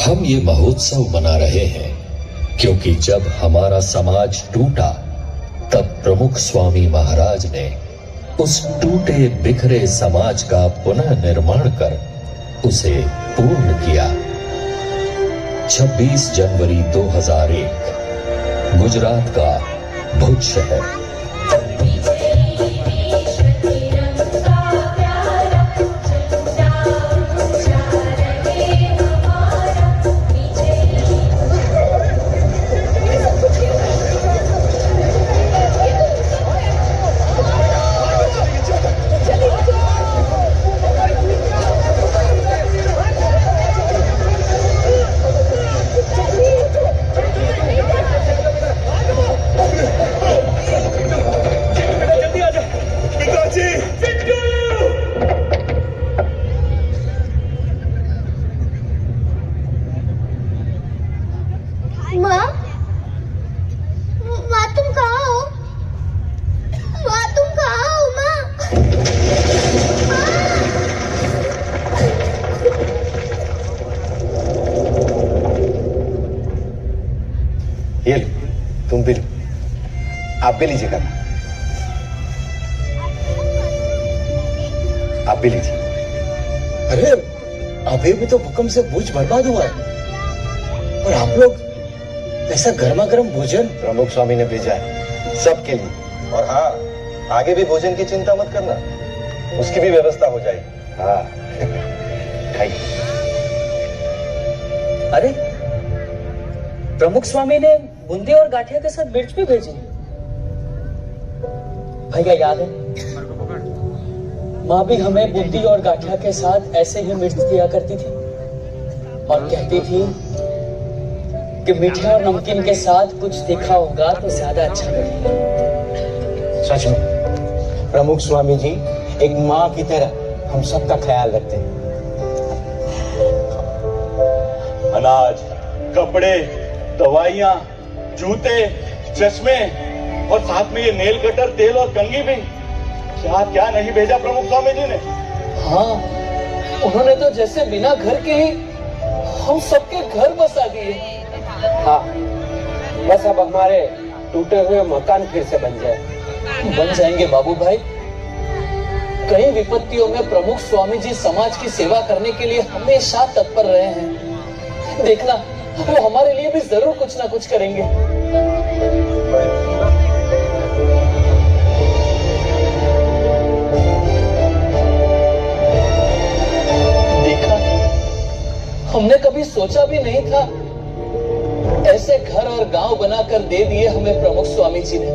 हम ये महोत्सव मना रहे हैं क्योंकि जब हमारा समाज टूटा तब प्रमुख स्वामी महाराज ने उस टूटे बिखरे समाज का पुनः निर्माण कर उसे पूर्ण किया। 26 जनवरी 2001 गुजरात का भुज शहर। ये लो, तुम भी लो, आप भी लीजिएगा, आप भी लीजिए। अरे अभी भी तो भूकंप से भुज बर्बाद हुआ है और आप लोग ऐसा गर्मा गर्म भोजन प्रमुख स्वामी ने भेजा है सबके लिए। और हाँ, आगे भी भोजन की चिंता मत करना, उसकी भी व्यवस्था हो जाएगी। हाँ खाइए। अरे प्रमुख स्वामी ने बूंदी और गाठिया के साथ मिर्च भी भेजी। भैया याद है, माँ भी हमें बूंदी और गाठिया के साथ ऐसे ही मिर्च दिया करती थी और कहती थी कि मीठे और नमकीन के साथ कुछ तीखा होगा तो ज्यादा अच्छा लगेगा। सच में प्रमुख स्वामी जी एक माँ की तरह हम सबका ख्याल रखते हैं। अनाज, कपड़े, दवाइयाँ, जूते, चश्मे और साथ में ये नेल कटर, तेल और कंघी भी। क्या क्या नहीं भेजा प्रमुख स्वामी जी ने। हाँ, उन्होंने तो जैसे बिना घर के ही हम सबके घर बसा दिए। हाँ, बस अब हमारे टूटे हुए मकान फिर से बन जाए। बन जाएंगे बाबू भाई। कई विपत्तियों में प्रमुख स्वामी जी समाज की सेवा करने के लिए हमेशा तत्पर रहे हैं। देखना, वो हमारे लिए भी जरूर कुछ ना कुछ करेंगे। देखा, हमने कभी सोचा भी नहीं था ऐसे घर और गांव बनाकर दे दिए हमें प्रमुख स्वामी जी ने।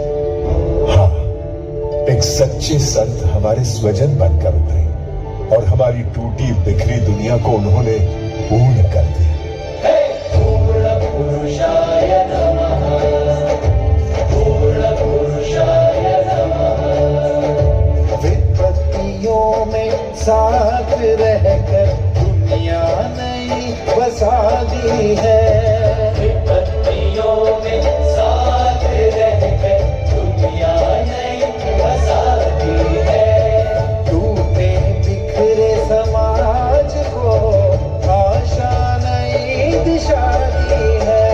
हाँ, एक सच्चे संत हमारे स्वजन बनकर उभरे और हमारी टूटी बिखरी दुनिया को उन्होंने पूर्ण कर दिया। विपत्तियों में साथ रहकर दुनिया नई बसा दी है। विपत्तियों में साथ रहकर दुनिया नई बसा दी है। टूटे बिखरे समाज को आशा नई दिशा दी है।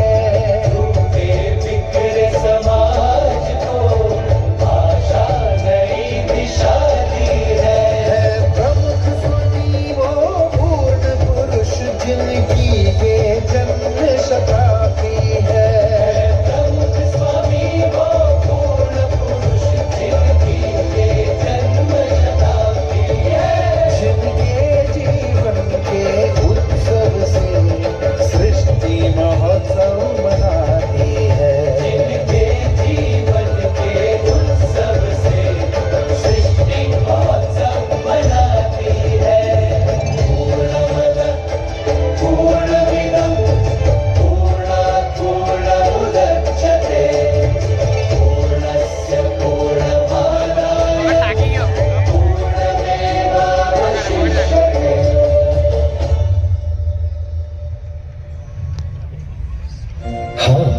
टूटे बिखरे समाज को आशा नई दिशा दी है। प्रमुख स्वामी वो पूर्ण पुरुष जिनकी ये जन्म शताब्दी है। प्रमुख स्वामी वो पूर्ण पुरुष जिनकी ये जन्म शताब्दी है। जिनके जीवन के उत्सव से सृष्टि महोत्सव मनाती है। जिनके जीवन के उत्सव से सृष्टि महोत्सव मनाती है। पूर्णमद पूर्णमिदं पूर्णात् पूर्णमुदच्यते पूर्णस्य पूर्णमादाय पूर्णमेवावशिष्यते। हाँ,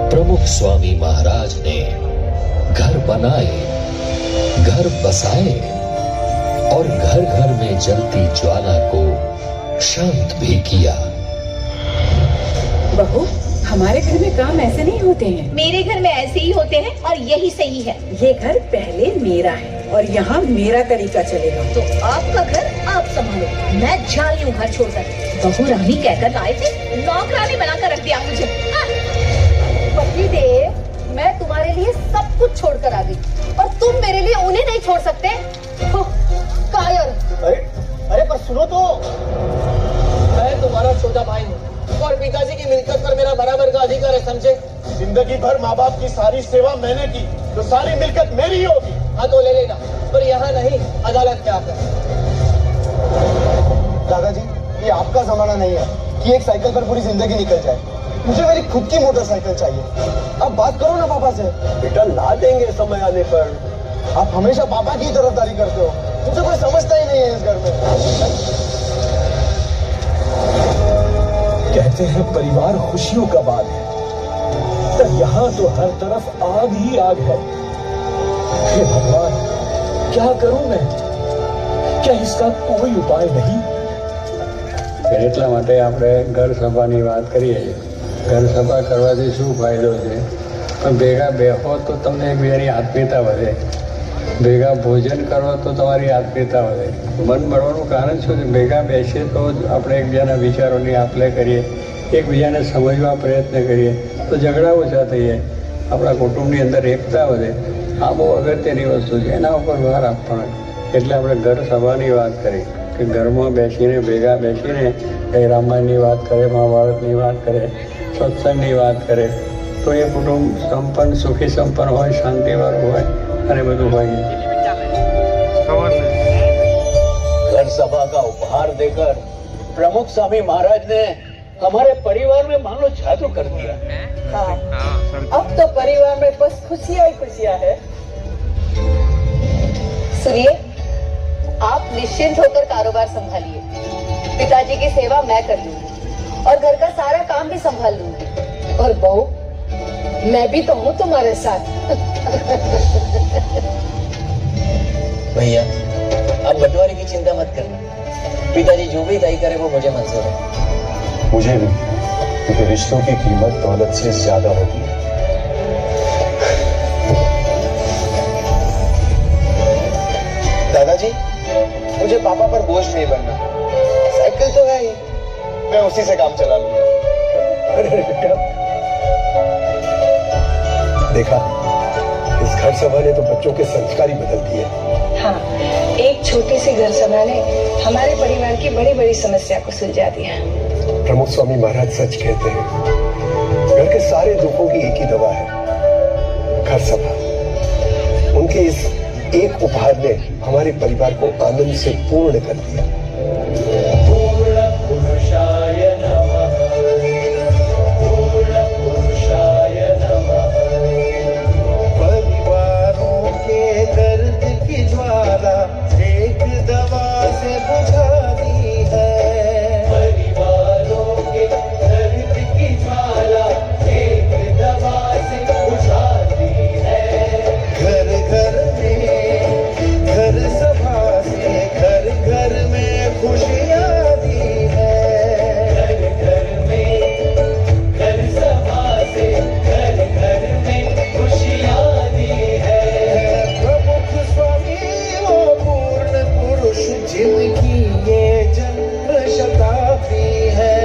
प्रमुख स्वामी महाराज ने घर बनाए, घर बसाए और घर घर में जलती ज्वाला को शांत भी किया। बहू, हमारे घर में काम ऐसे नहीं होते हैं। मेरे घर में ऐसे ही होते हैं और यही सही है। ये घर पहले मेरा है और यहाँ मेरा तरीका चलेगा। तो आपका घर आप संभालो, मैं जा रही हूँ घर छोड़कर। बहू रानी कहकर लाए थे, नौकरानी बनाकर रख दिया मुझे। पति देव, मैं तुम्हारे लिए सब कुछ छोड़कर आ गई और तुम मेरे लिए उन्हें नहीं छोड़ सकते। कायर। अरे पर सुनो तो, मैं तुम्हारा छोटा भाई हूँ और पिताजी की मिलकत पर मेरा बराबर का अधिकार है, समझे? जिंदगी भर माँ बाप की सारी सेवा मैंने की, तो सारी मिलकत मेरी ही होगी। हाँ तो ले लेना, पर यहाँ नहीं, अदालत में आकर। दादाजी, ये आपका जमाना नहीं है कि एक साइकिल पर पूरी जिंदगी निकल जाए। मुझे मेरी खुद की मोटरसाइकिल चाहिए। आप बात करो ना पापा से। बेटा ला देंगे समय आने पर। आप हमेशा पापा की तरफदारी करते हो, मुझे कोई समझता ही नहीं है इस घर में। कहते हैं परिवार खुशियों का बाग है, तो यहाँ तो हर तरफ आग ही आग है। हे भगवान, क्या करूं मैं? क्या इसका कोई उपाय नहीं? એટલા માટે આપણે ઘર સભાની વાત કરીએ. ઘર સભા કરવાથી શું ફાયદો છે? પણ ભેગા બેહો તો તમને એકબીજાની આત્મીયતા વધે. ભેગા ભોજન કરો તો તમારી આત્મીયતા વધે. મન મળવાનું કારણ શું છે? ભેગા બેસીએ તો જ આપણે એકબીજાના વિચારોની આપ-લે કરીએ, એકબીજાને સમજવા પ્રયત્ન કરીએ તો ઝઘડા ઓછા થઈ જાય, આપણા કુટુંબની અંદર એકતા વધે. આ બહુ અગત્યની વસ્તુ છે, એના ઉપર ભાર આપવાનો. એટલે આપણે ઘર સભાની વાત કરી કે ઘરમાં બેસીને ભેગા બેસીને કંઈ રામાયણની વાત કરે, મહાભારતની વાત કરે, સત્સંગની વાત કરે તો એ કુટુંબ સંપન્ન, સુખી સંપન્ન હોય, શાંતિવાળું હોય અને બધું હોય. घर सभा का उपहार देकर प्रमुख स्वामी महाराज ने हमारे परिवार में मानो जादू कर दिया। हाँ, अब तो परिवार में बस खुशियाँ ही खुशियाँ है। सुनिए, आप निश्चिंत होकर कारोबार संभालिए। पिताजी की सेवा मैं कर लूंगी और घर का सारा काम भी संभाल लूंगी। और बहू, मैं भी तो हूँ तुम्हारे साथ। भैया, आप बंटवारे की चिंता मत करना, पिताजी जो भी तय करे वो मुझे मंजूर है। मुझे भी, क्योंकि रिश्तों की कीमत दौलत से ज्यादा होती है। दादाजी, मुझे पापा पर बोझ नहीं बनना। साइकिल तो है ही, मैं उसी से काम चला लूंगा। अरे बेटा, देखा, इस घर सभा ने तो बच्चों के संस्कार ही बदल दिए। हाँ, एक छोटी सी घर सभा ने हमारे परिवार की बड़ी बड़ी समस्या को सुलझा दिया। प्रमुख स्वामी महाराज सच कहते हैं, घर के सारे दुखों की एक ही दवा है, घर सभा। उनके इस एक उपहार ने हमारे परिवार को आनंद से पूर्ण कर दिया। पूर्ण पुरुषाय नमः, पूर्ण पुरुषाय नमः। परिवारों के दर्द की ज्वाला एक दवा से बुझा दी है। परिवारों के दर्द की ज्वाला एक दवा से बुझा दी है। घर घर में, घर सभा से घर घर में खुशियाँ दी है। घर घर में, घर सभा से घर घर में खुशियाँ दी है। प्रमुख स्वामी वो पूर्ण पुरुष जिनकी ये जन्म शताब्दी है।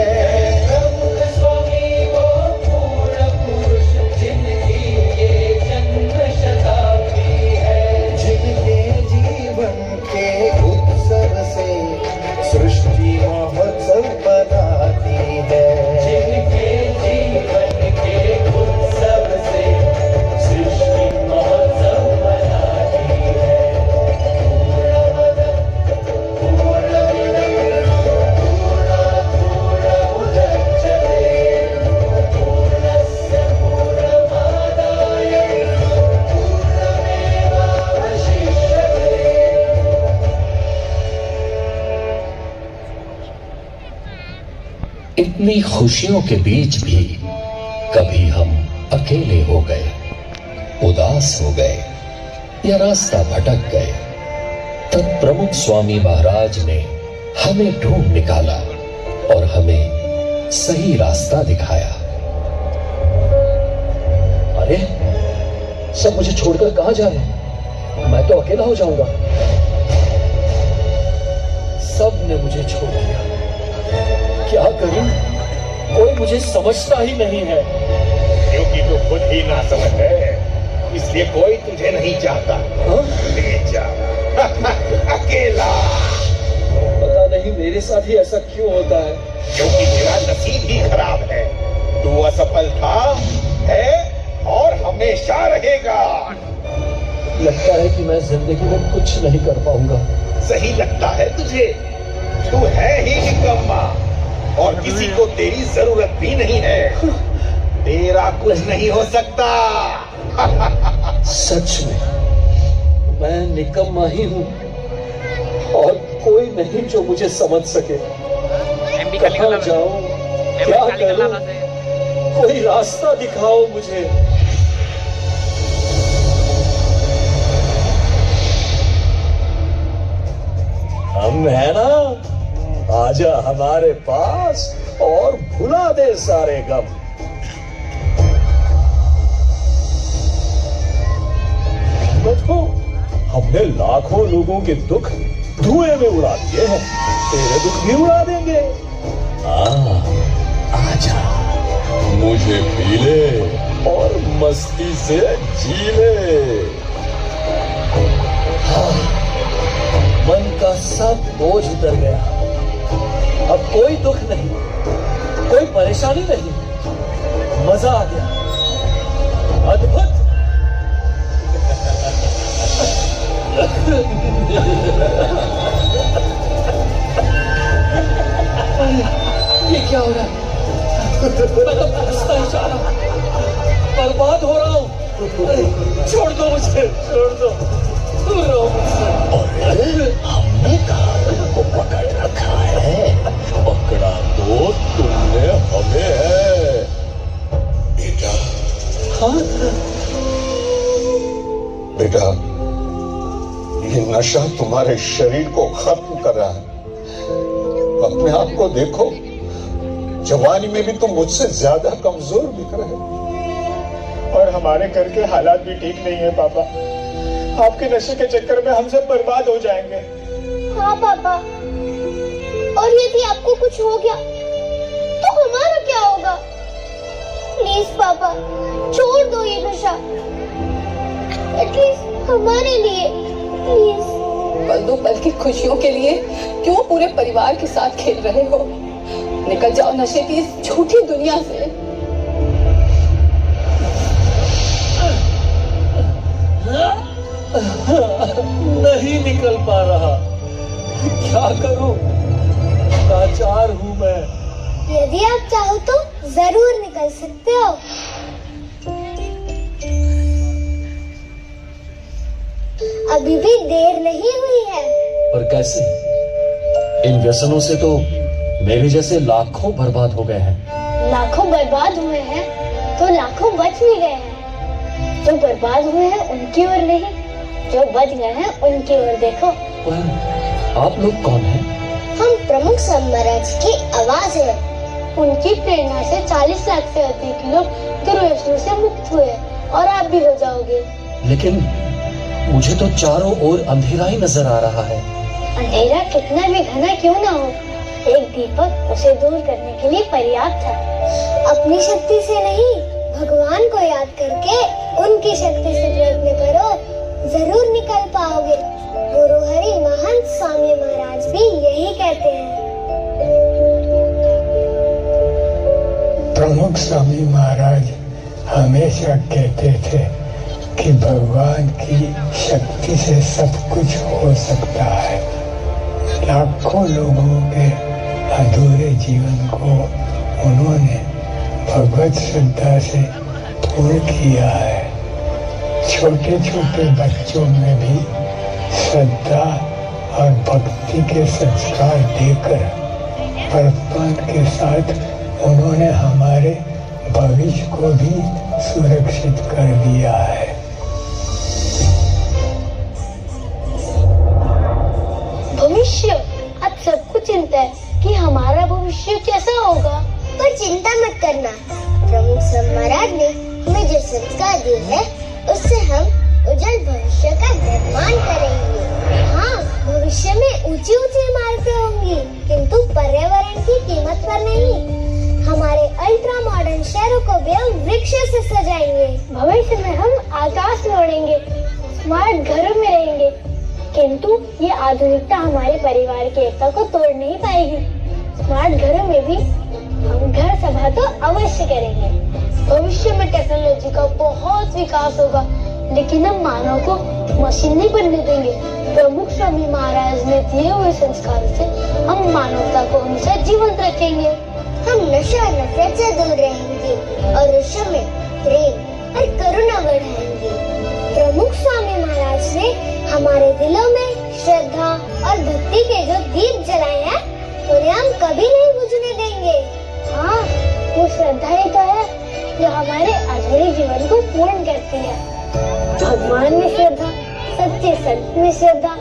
प्रमुख स्वामी वो पूर्ण पुरुष जिनकी ये जन्म शताब्दी है। जिनके जीवन के उत्सव से सृष्टि महोत्सव बनाती है। जिनके जीवन के उत्सव से सृष्टि महोत्सव बनाती है। पूर्णमुदच्यते पूर्णस्य पूर्णमादाय पूर्णमेवावशिष्यते। इतनी खुशियों के बीच भी कभी हम अकेले हो गए, उदास हो गए या रास्ता भटक गए, तब प्रमुख स्वामी महाराज ने हमें ढूंढ निकाला और हमें सही रास्ता दिखाया। अरे सब मुझे छोड़कर कहां जा रहे हैं? मैं तो अकेला हो जाऊंगा। सब ने मुझे छोड़ दिया, क्या करूं? कोई मुझे समझता ही नहीं है। क्योंकि तू खुद ही ना समझ है, इसलिए कोई तुझे नहीं चाहता। हाँ? ले जा अकेला। पता नहीं मेरे साथ ही ऐसा क्यों होता है। क्योंकि तेरा नसीब ही खराब है। तू असफल था, है और हमेशा रहेगा। लगता है कि मैं जिंदगी में कुछ नहीं कर पाऊंगा। सही लगता है तुझे? तू है ही निकम्मा और किसी को तेरी जरूरत भी नहीं है। तेरा कुछ नहीं हो सकता। सच में मैं निकम्मा ही हूँ और कोई नहीं जो मुझे समझ सके। कहाँ जाऊं, क्या करूं? कोई रास्ता दिखाओ मुझे। हम है ना, आजा हमारे पास और भुला दे सारे गम। देखो, हमने लाखों लोगों के दुख धुएं में उड़ा दिए हैं, तेरे दुख भी उड़ा देंगे। आजा, मुझे पी ले और मस्ती से जी ले। मन का सब बोझ उतर गया, अब कोई दुख नहीं, कोई परेशानी नहीं, मजा आ गया, अद्भुत। ये क्या हो रहा है? मैं तो फंसता ही जा रहा हूं, बर्बाद हो रहा हूं। छोड़ दो मुझे, छोड़ दो, दूर रहो मुझसे। हमने कहा तुमको पकड़ रखा है, पकड़ा तो तुमने हमें है। बेटा, हाँ? बेटा, ये नशा तुम्हारे शरीर को खत्म कर रहा है। अपने आप को देखो, जवानी में भी तुम मुझसे ज्यादा कमजोर दिख रहे हो। और हमारे घर के हालात भी ठीक नहीं है पापा। आपके नशे के चक्कर में हम सब बर्बाद हो जाएंगे। हाँ पापा, और यदि आपको कुछ हो गया तो हमारा क्या होगा? प्लीज पापा, छोड़ दो ये नशा, एटलीस्ट हमारे लिए, प्लीज। पल दो पल की खुशियों के लिए क्यों पूरे परिवार के साथ खेल रहे हो? निकल जाओ नशे की इस झूठी दुनिया से। नहीं निकल पा रहा, क्या करूं? लाचार हूं मैं। यदि आप चाहो तो जरूर निकल सकते हो। अभी भी देर नहीं हुई है। पर कैसे? इन व्यसनों से तो मेरे जैसे लाखों बर्बाद हो गए हैं। लाखों बर्बाद हुए हैं तो लाखों बच भी गए हैं। जो बर्बाद हुए हैं उनकी ओर नहीं, जो बच गए हैं उनकी ओर देखो। पर आप लोग कौन हैं? हम प्रमुख महाराज की आवाज है। उनकी प्रेरणा से 40 लाख से अधिक लोग दुर्व्यसनों से मुक्त हुए और आप भी हो जाओगे। लेकिन मुझे तो चारों ओर अंधेरा ही नजर आ रहा है। अंधेरा कितना भी घना क्यों ना हो, एक दीपक उसे दूर करने के लिए पर्याप्त था। अपनी शक्ति से नहीं, भगवान को याद करके उनकी शक्ति से प्रयत्न करो, जरूर निकल पाओगे। गुरु हरि महंत स्वामी महाराज भी यही कहते हैं। प्रमुख स्वामी महाराज हमेशा कहते थे कि भगवान की शक्ति से सब कुछ हो सकता है। लाखों लोगों के अधूरे जीवन को उन्होंने भगवत श्रद्धा से पूर्ण किया है। छोटे छोटे बच्चों में भी श्रद्धा और भक्ति के संस्कार देकर वर्तमान के साथ उन्होंने हमारे भविष्य को भी सुरक्षित कर दिया है। भविष्य, अब सबको चिंता है कि हमारा भविष्य कैसा होगा, पर चिंता मत करना। प्रमुख महाराज ने हमें जो संस्कार दिए हैं उससे हम उज्जवल भविष्य का निर्माण करेंगे। हाँ, भविष्य में ऊंची ऊंची इमारतें होंगी, किंतु पर्यावरण की कीमत पर नहीं। हमारे अल्ट्रा मॉडर्न शहरों को भी हम वृक्षों से सजाएंगे। भविष्य में हम आकाश में उड़ेंगे, स्मार्ट घरों में रहेंगे, किंतु ये आधुनिकता हमारे परिवार की एकता को तोड़ नहीं पाएगी। स्मार्ट घरों में भी हम घर सभा तो अवश्य करेंगे। भविष्य में टेक्नोलॉजी का बहुत विकास होगा, लेकिन हम मानव को मशीन नहीं बनने देंगे। प्रमुख स्वामी महाराज ने दिए हुए संस्कार से हम मानवता को हमेशा जीवंत रखेंगे। हम नशा और नफरत से दूर रहेंगे और विश्व में प्रेम और करुणा बढ़ाएंगे। प्रमुख स्वामी महाराज ने हमारे दिलों में श्रद्धा और भक्ति के जो दीप जलाए हैं उन्हें हम कभी नहीं बुझने देंगे। हाँ, वो श्रद्धा ही तो है जो हमारे अधूरे जीवन को पूर्ण करती है। भगवान में श्रद्धा, सच्चे संत में श्रद्धा,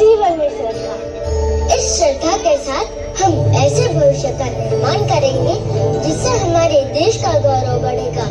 जीवन में श्रद्धा। इस श्रद्धा के साथ हम ऐसे भविष्य का निर्माण करेंगे जिससे हमारे देश का गौरव बढ़ेगा।